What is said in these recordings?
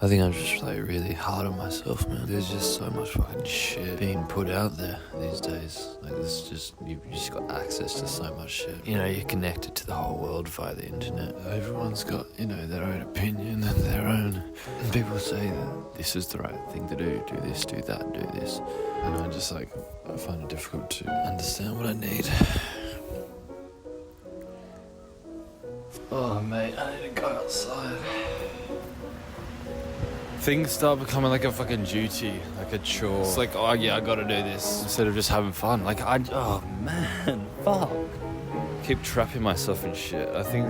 I think I'm just like really hard on myself, man. There's just so much fucking shit being put out there these days. Like this just, you've just got access to so much shit. You know, you're connected to the whole world via the internet. Everyone's got, you know, their own opinion and their own, and people say that this is the right thing to do this, do that, do this. And I just like, I find it difficult to understand what I need. Oh mate, I need to go outside. Things start becoming like a fucking duty, like a chore. It's like, oh yeah, I gotta do this, instead of just having fun. Like, oh man, fuck. Keep trapping myself in shit. I think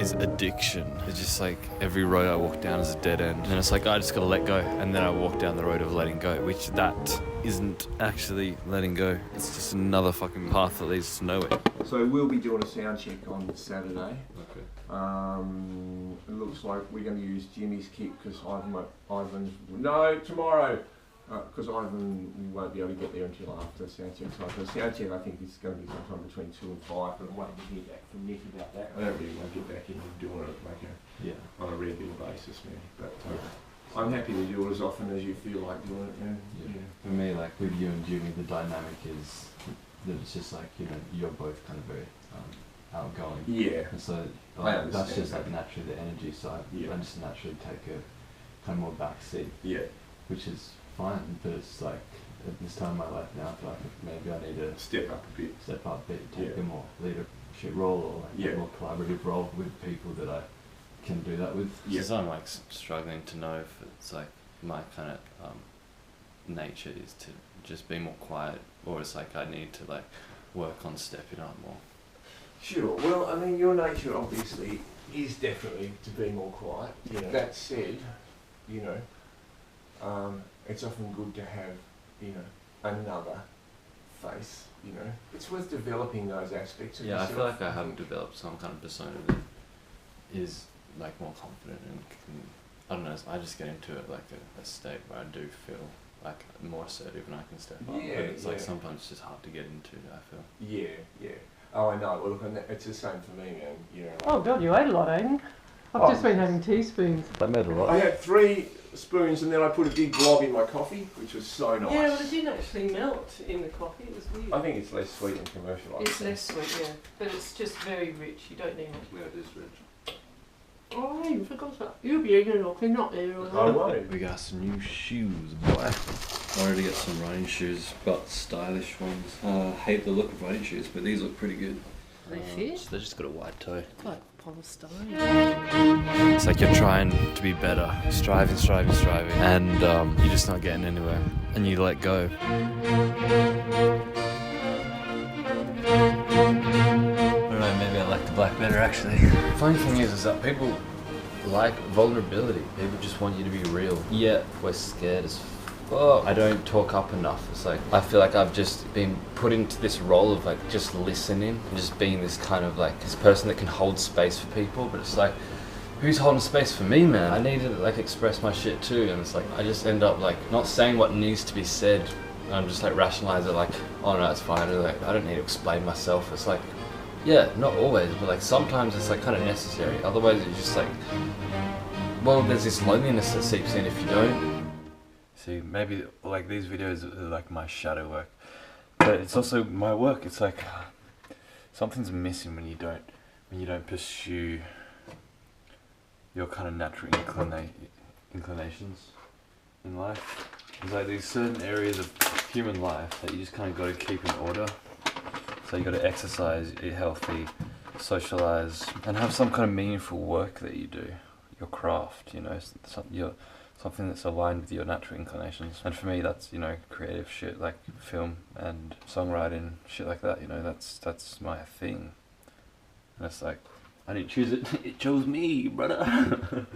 is addiction. It's just like every road I walk down is a dead end. And it's like, I just gotta let go. And then I walk down the road of letting go, which that isn't actually letting go. It's just another fucking path that leads to nowhere. So we'll be doing a sound check on Saturday. Okay. It looks like we're going to use Jimmy's kit because Ivan's... No, tomorrow! Because Ivan won't be able to get there until after the sound check. So the sound check I think is going to be sometime between 2 and 5, but I'm waiting to hear back from Nick about that. I don't really want to get back into doing it on a regular basis, man. But I'm happy to do it as often as you feel like doing it, man. Yeah. For me, like with you and Jimmy, the dynamic is that it's just like, you know, you're both kind of very outgoing. Yeah. And so that's just like naturally the energy side. Yeah. I just naturally take a kind of more back seat. Yeah. Which is fine, but it's like at this time in my life now, I feel like maybe I need to step up a bit, take a more leadership role or like a more collaborative role with people that I can do that with. Yeah. Because I'm like struggling to know if it's like my kind of nature is to just be more quiet, or it's like I need to like work on stepping up more. Sure. Well, I mean, your nature obviously is definitely to be more quiet. You know. That said, you know, it's often good to have, you know, another face. You know, it's worth developing those aspects of yourself. I feel like I haven't developed some kind of persona that is like more confident and I don't know. I just get into it like a state where I do feel like more assertive and I can step up. Yeah, but it's like sometimes it's just hard to get into. I feel. Yeah. Oh, I know. Well, look, it's the same for me, man. You know. Oh God, you ate a lot, Aiden. I've just been having teaspoons. That made a lot. I had 3 spoons and then I put a big blob in my coffee, which was so nice. Yeah, but it didn't actually melt in the coffee. It was weird. I think it's less sweet than commercial. It's less sweet, yeah, but it's just very rich. You don't need much. Yeah, it is rich. Oh, I even forgot that. You'll be eating it off. You're not there. I won't. We got some new shoes, boy. Wanted to get some running shoes, but stylish ones. Hate the look of running shoes, but these look pretty good. They fit? They just got a wide toe. Like polystyrene. It's like you're trying to be better, striving, and you're just not getting anywhere, and you let go. I don't know, maybe I like the black better actually. Funny thing is that people like vulnerability. People just want you to be real. Yet we're scared as fuck. I don't talk up enough. It's like I feel like I've just been put into this role of like just listening and just being this kind of like this person that can hold space for people, but it's like, who's holding space for me, man? I need to like express my shit too, and it's like I just end up like not saying what needs to be said. And I'm just like rationalize it like, oh no, it's fine. Or, like I don't need to explain myself. It's like, yeah, not always, but like sometimes it's like kind of necessary. Otherwise, it's just like, well, there's this loneliness that seeps in if you don't. See, maybe like these videos are like my shadow work, but it's also my work. It's like something's missing when you don't pursue your kind of natural inclinations in life. There's like these certain areas of human life that you just kind of got to keep in order. So you got to exercise, eat healthy, socialize, and have some kind of meaningful work that you do. Your craft, you know, something that's aligned with your natural inclinations. And for me, that's, you know, creative shit like film and songwriting, shit like that. You know, that's my thing. And it's like, I didn't choose it; it chose me, brother.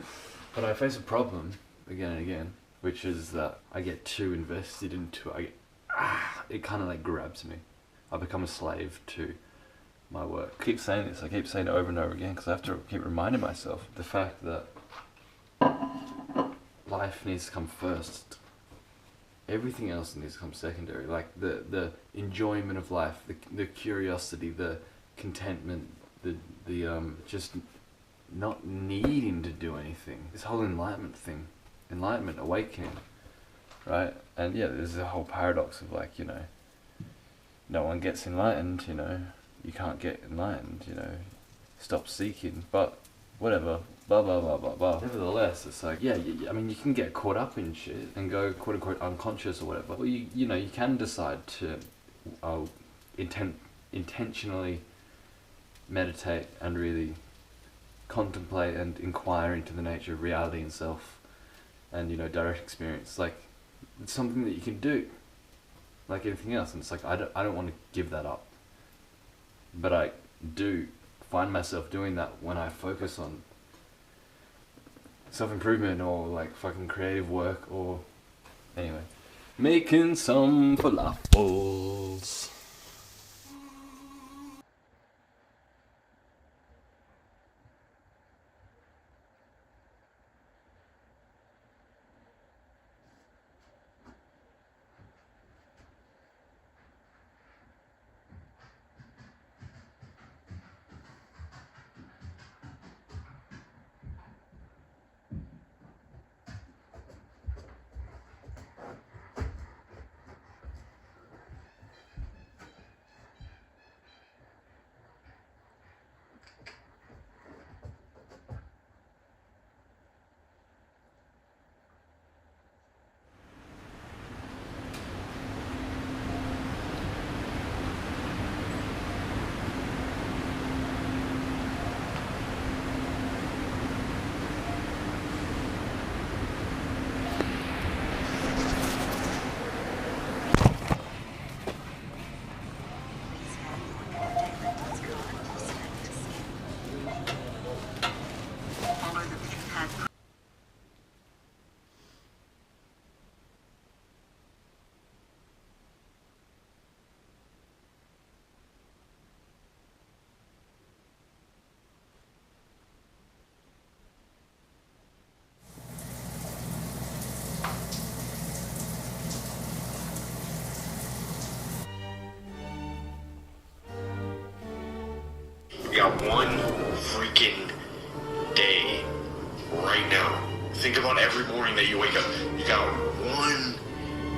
But I face a problem again and again, which is that I get too invested into it. It kind of like grabs me. I become a slave to my work. I keep saying this. I keep saying it over and over again because I have to keep reminding myself the fact that life needs to come first. Everything else needs to come secondary. Like the enjoyment of life, the curiosity, the contentment, the just not needing to do anything. This whole enlightenment thing. enlightenment, awakening, right? And yeah, there's a whole paradox of like, you know, no one gets enlightened, you know, you can't get enlightened, you know, stop seeking, but whatever, blah blah blah blah blah. Nevertheless, it's like, yeah, I mean, you can get caught up in shit and go quote unquote unconscious or whatever. Well, you know, you can decide to intentionally meditate and really contemplate and inquire into the nature of reality and self, and, you know, direct experience. Like, it's something that you can do, like anything else. And it's like, I don't want to give that up, but I do find myself doing that when I focus on self-improvement or like fucking creative work, or anyway, making some falafels. You got one freaking day right now. Think about every morning that you wake up. You got one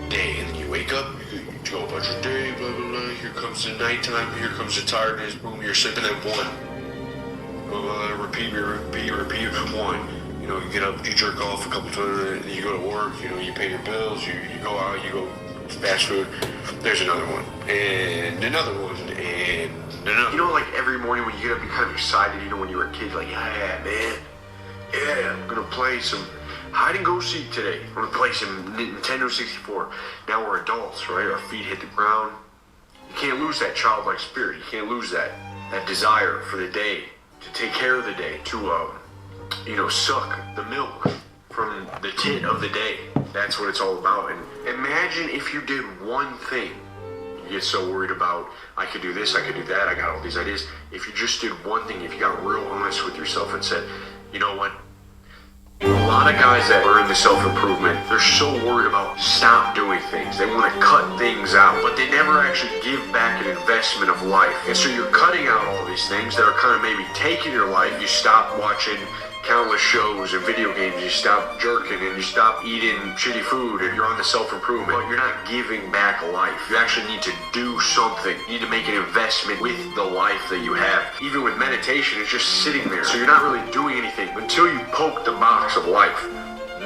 day, and then you wake up, you go about your day, blah, blah, blah. Here comes the nighttime, here comes the tiredness, boom, you're sleeping at one. Blah, blah, blah, repeat, one. You know, you get up, you jerk off a couple times, you go to work, you know, you pay your bills, you go out, you go fast food. There's another one, and another one, and another. You know, like every morning when you get up, you're kind of excited. You know, when you were a kid, you're like, yeah, man, yeah, I'm gonna play some hide and go seek today. I'm gonna play some Nintendo 64. Now we're adults, right? Our feet hit the ground. You can't lose that childlike spirit. You can't lose that desire for the day, to take care of the day, to you know, suck the milk from the tit of the day. That's what it's all about. And imagine if you did one thing. You get so worried about, I could do this, I could do that, I got all these ideas. If you just did one thing, if you got real honest with yourself and said, you know what? A lot of guys that are into self-improvement, they're so worried about stop doing things. They want to cut things out, but they never actually give back an investment of life. And so you're cutting out all these things that are kind of maybe taking your life. You stop watching countless shows and video games, you stop jerking and you stop eating shitty food, and you're on the self-improvement, but you're not giving back life. You actually need to do something. You need to make an investment with the life that you have. Even with meditation, it's just sitting there. So you're not really doing anything until you poke the box of life.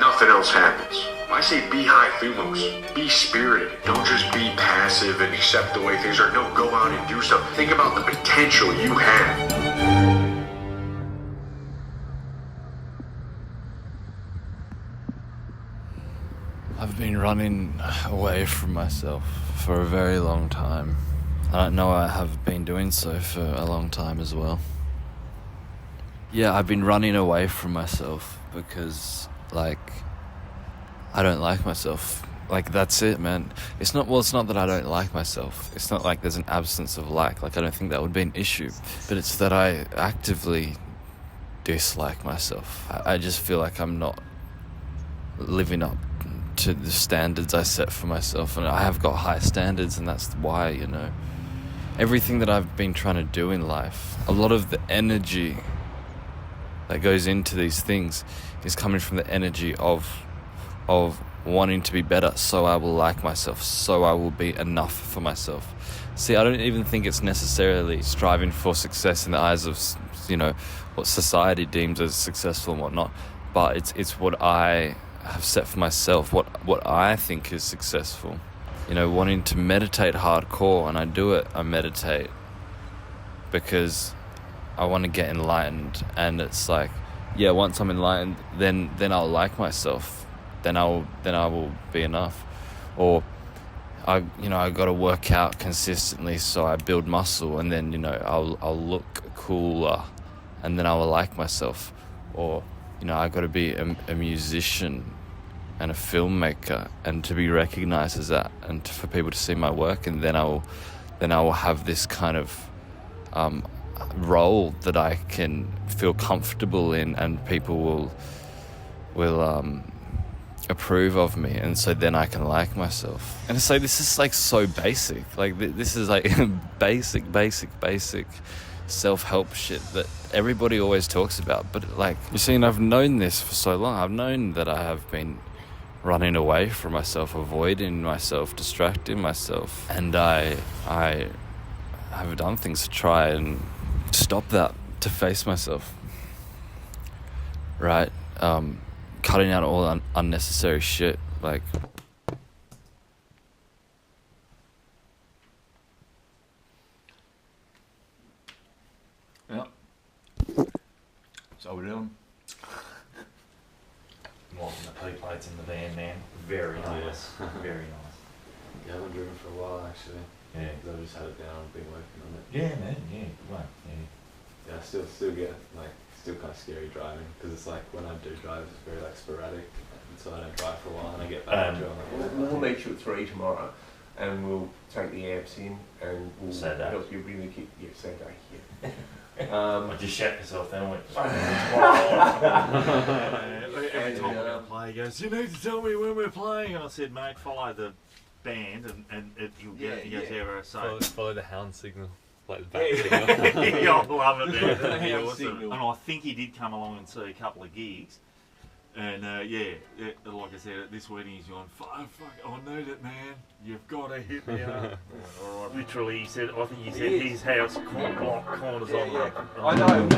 Nothing else happens. I say be high thumos, be spirited. Don't just be passive and accept the way things are. No, go out and do stuff. Think about the potential you have. I've been running away from myself for a very long time. I know I have been doing so for a long time as well. Yeah, I've been running away from myself because, like, I don't like myself. Like, that's it, man. It's not that I don't like myself. It's not like there's an absence of like I don't think that would be an issue. But it's that I actively dislike myself. I just feel like I'm not living up to the standards I set for myself, and I have got high standards, and that's why, you know, everything that I've been trying to do in life, a lot of the energy that goes into these things is coming from the energy of of wanting to be better, so I will like myself, so I will be enough for myself. See, I don't even think it's necessarily striving for success in the eyes of, you know, what society deems as successful and whatnot, but it's what I have set for myself, what I think is successful. You know, wanting to meditate hardcore, and I meditate because I want to get enlightened, and it's like, yeah, once I'm enlightened, then I'll like myself, then I will be enough. Or I got to work out consistently so I build muscle, and then, you know, I'll look cooler, and then I will like myself. Or, you know, I got to be a musician and a filmmaker, and to be recognized as that, and for people to see my work, and then I will have this kind of role that I can feel comfortable in, and people will approve of me, and so then I can like myself. And so this is like so basic, like this is like basic self-help shit that everybody always talks about. But like, you see, and I've known this for so long. I've known that I have been running away from myself, avoiding myself, distracting myself, and I have done things to try and stop that, to face myself, right? Cutting out all unnecessary shit, like Yeah. So we're doing. More than the plate plates in the van, man. Very nice. Very nice. Yeah, I haven't driven for a while actually. Yeah. Because I just had it down and been working on it. Yeah, man. Yeah. Good one. Yeah. Yeah, I still get like still kind of scary driving, because it's like when I do drive, it's very like sporadic, and so I don't drive for a while and I get back into it. I'm like, We'll meet you at 3 tomorrow, and we'll take the amps in, and we'll Same day. help you bring the kit. Yeah, same day. Yeah. I just shat yourself then. I went. Every time we're going to play, he goes, "You need to tell me when we're playing." And I said, "Mate, follow the band, and you'll get it." He goes, "Yeah, we're so." Follow the hound signal. Like the back signal. Yeah, I love it, man. The Yeah, hound awesome. signal. And I think he did come along and see a couple of gigs. And yeah, like I said, at this wedding he's going, fuck, I need it, man. You've got to hit me up. All right, literally, he said, I think he said his house corners on the. I know.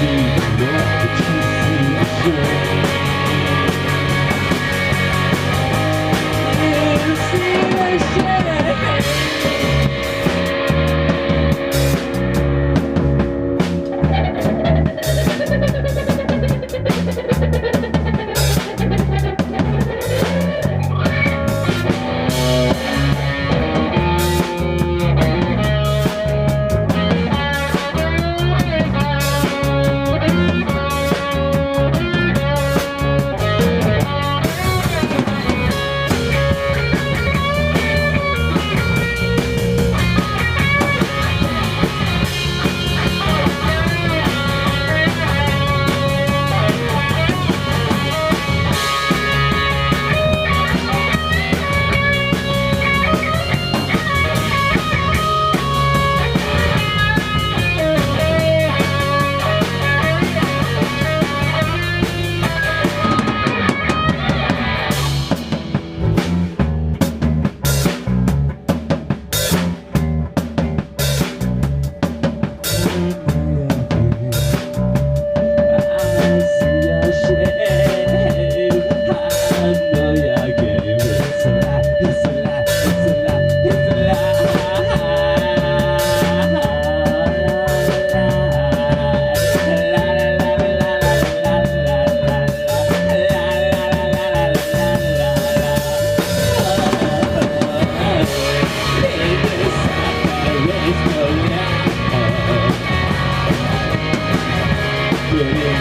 See Really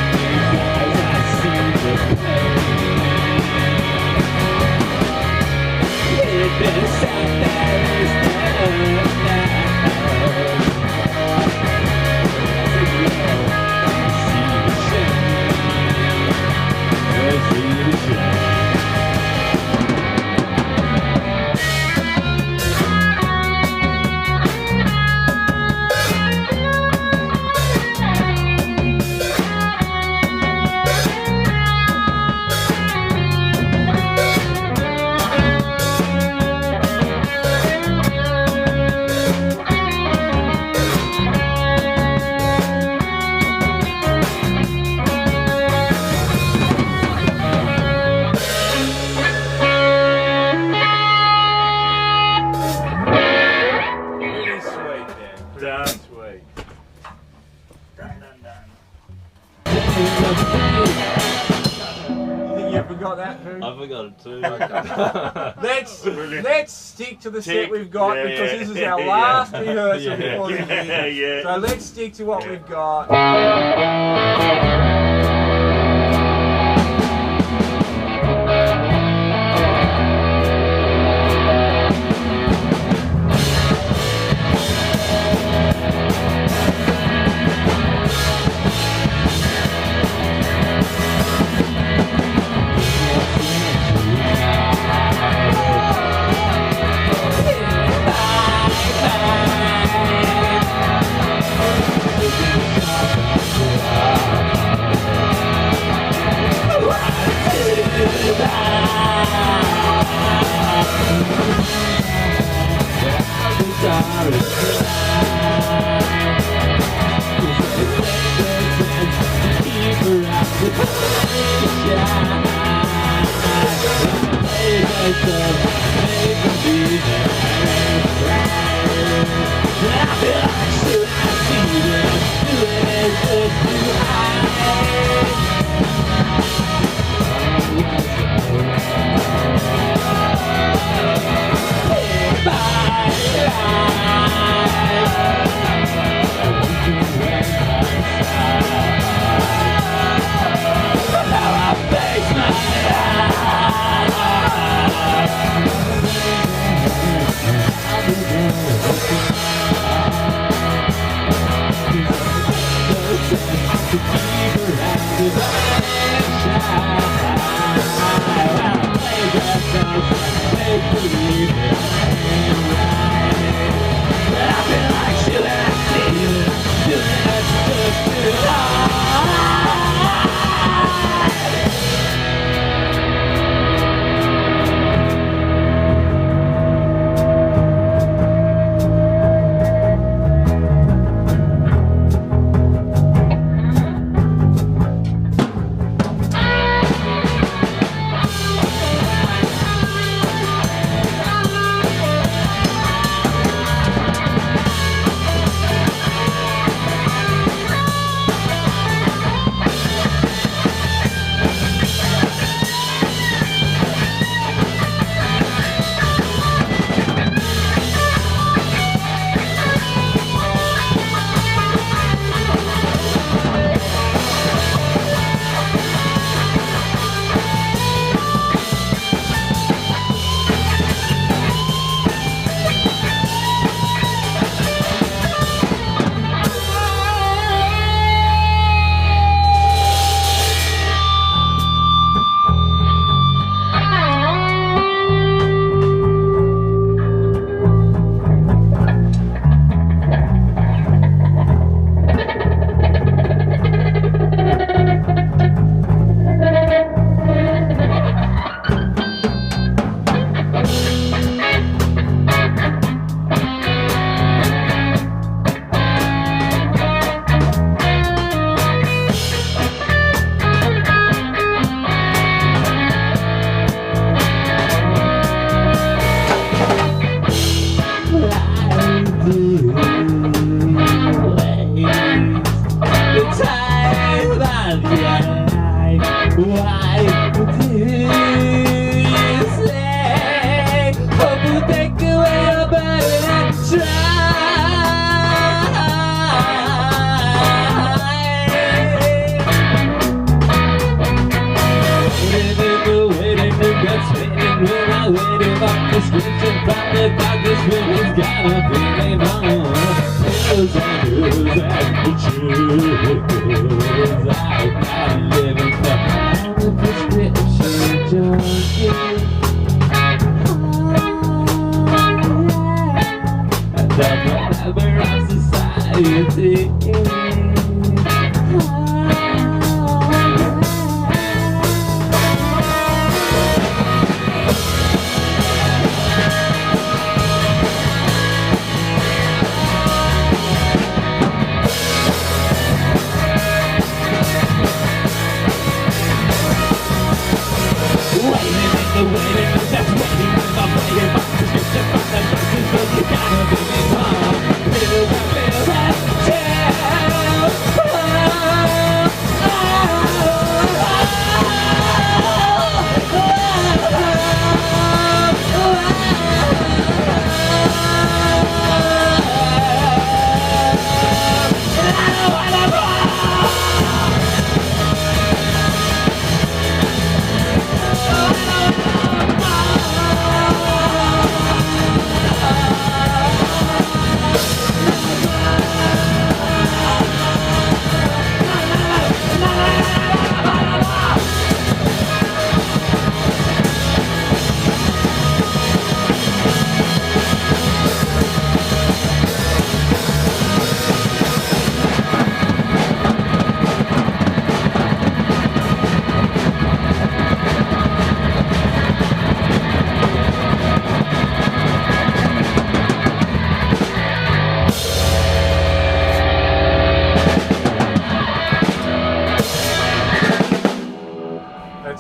sweet, Dan. Done. Sweet. You think you forgot that too? I forgot it too. Let's stick to the set Tick. we've got Yeah, because yeah. this is our last rehearsal Yeah, before the yeah, gig. yeah. So let's stick to what we've got.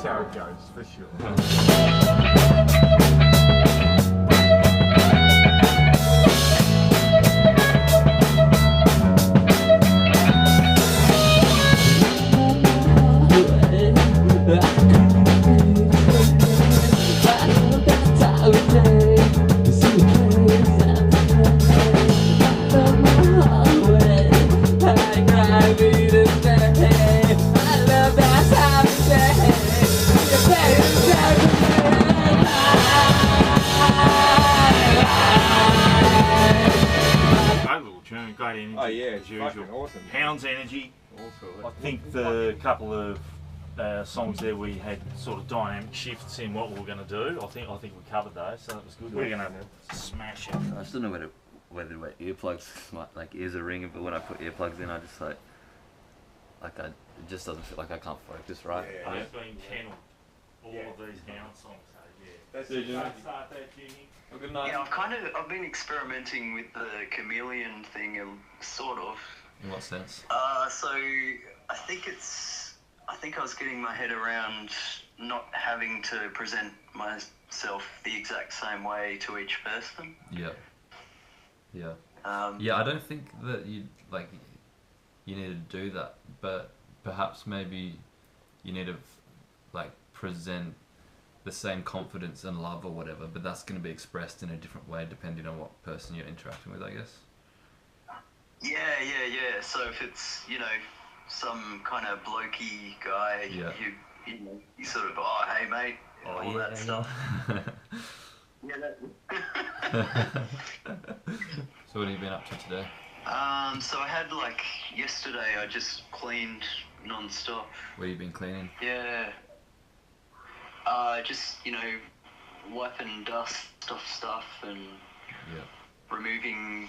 That's how it goes, for sure. Great little tune, great energy. Oh yeah, as it's usual. fucking awesome. Hounds energy. Also, I think the couple of songs there we had sort of dynamic shifts in what we were going to do. I think we covered those, so that was good. We're going to smash it. I just don't know whether to wear earplugs. Like ears are ringing, but when I put earplugs in, I just like it just doesn't feel like I can't focus right. Yeah. I've been kennelled all of these hound songs. So yeah. That's it. Start that, Jimmy. Well, good night. Yeah, I've been experimenting with the chameleon thing, sort of. In what sense? So I think I was getting my head around not having to present myself the exact same way to each person. Yeah. Yeah. Yeah, I don't think that you need to do that, but perhaps maybe you need to present the same confidence and love or whatever, but that's going to be expressed in a different way depending on what person you're interacting with, I guess. Yeah. So if it's, some kind of blokey guy, Yeah. you sort of, oh, hey mate, all that stuff. Yeah, So what have you been up to today? So I had yesterday I just cleaned non-stop. Where you been cleaning? Yeah. Just, wiping dust off stuff and removing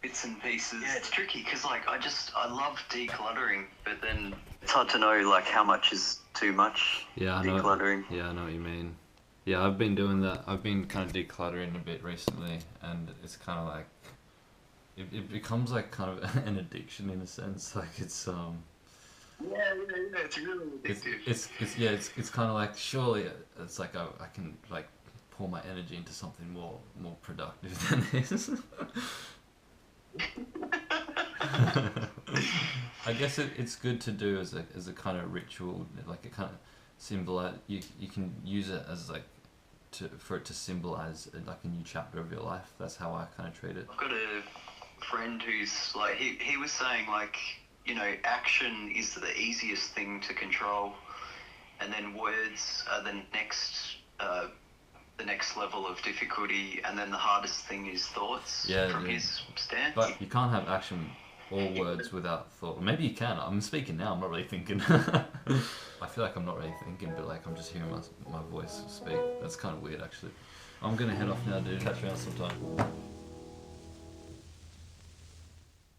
bits and pieces. Yeah, it's tricky because I love decluttering, but then it's hard to know how much is too much. Yeah, I know. Decluttering. Yeah, I know what you mean. Yeah, I've been doing that. I've been kind of decluttering a bit recently, and it's kind of it becomes kind of an addiction in a sense. It's Yeah, it's really addictive. It's kind of surely it's I can pour my energy into something more productive than this. I guess it's good to do as a kind of ritual, it kind of symbolize. You can use it as for it to symbolize a new chapter of your life. That's how I kind of treat it. I've got a friend who's he was saying action is the easiest thing to control, and then words are the next level of difficulty, and then the hardest thing is thoughts. From his stance. But you can't have action or words without thought. Maybe you can. I'm speaking now. I'm not really thinking. I feel like I'm not really thinking, but I'm just hearing my voice speak. That's kind of weird, actually. I'm gonna head off now, dude. Catch you out sometime.